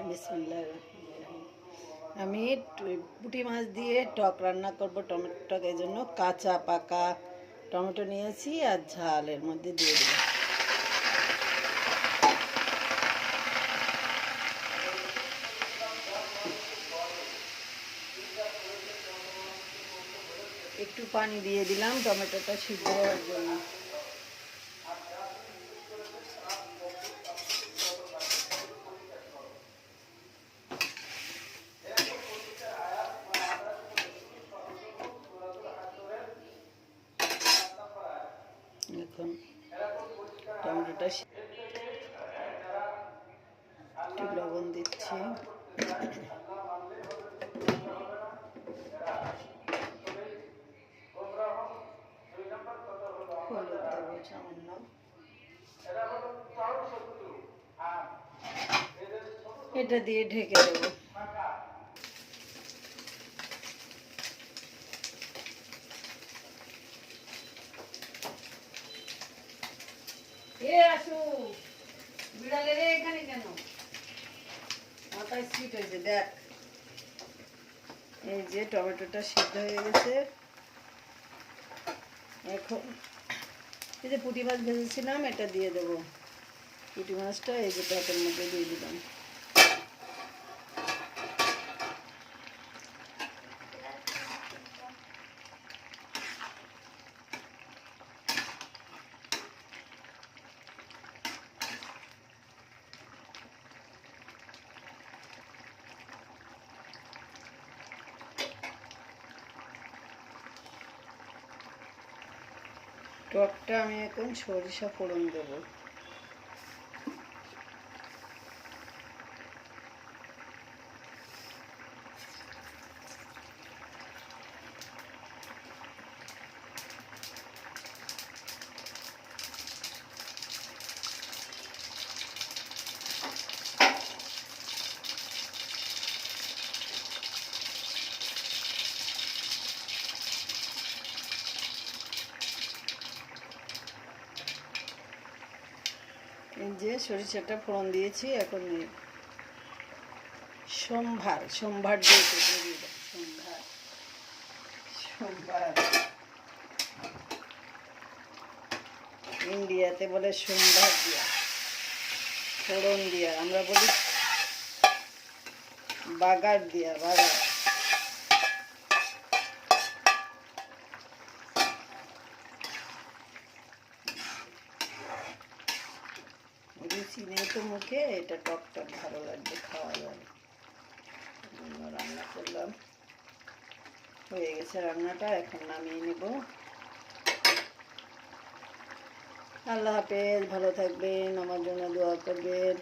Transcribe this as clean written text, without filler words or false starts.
বিসমিল্লাহির রহমানির রহিম। আমি পুঁটি মাছ দিয়ে টক রান্না করব, টমেটো টক। এই জন্য কাঁচা পাকা টমেটো নিয়েছি আর ঝাল এর মধ্যে দিয়ে দেব। একটু পানি দিয়ে দিলাম টমেটোটা সিদ্ধ হওয়ার জন্য। এখন টমেটোটা একটু লবণ দিচ্ছি, হলুদ দেবো সামান্য, এটা দিয়ে ঢেকে দেবো। বিড়ালে রে এখানে কেন? মাথায় সিট হয়েছে দেখ। এই যে টমেটোটা সিদ্ধ হয়ে গেছে। এখন এই যে পুঁটি মাছ ভেজেছিলাম এটা দিয়ে দেবো। পুঁটি মাছটা এই যে টকের মধ্যে দিয়ে দিলাম। টকটা আমি এখন সরিষা ফোড়ন দেবো। এই যে সরিষাটা ফোড়ন দিয়েছি। এখন সম্ভার সম্ভার দিয়ে সম্ভার সম্ভার ইন্ডিয়াতে বলে সম্ভার দিয়া, ফোড়ন দিয়া। আমরা বলি বাগার দিয়া, বাগার। রুচি নেই তো মুখে, এটা টক টক ভালো লাগবে, খাওয়া যাবে। রান্না করলাম, হয়ে গেছে রান্নাটা। এখন নামিয়ে নেব। আল্লাহ হাফেজ, ভালো থাকবেন, আমার জন্য দোয়া করবেন।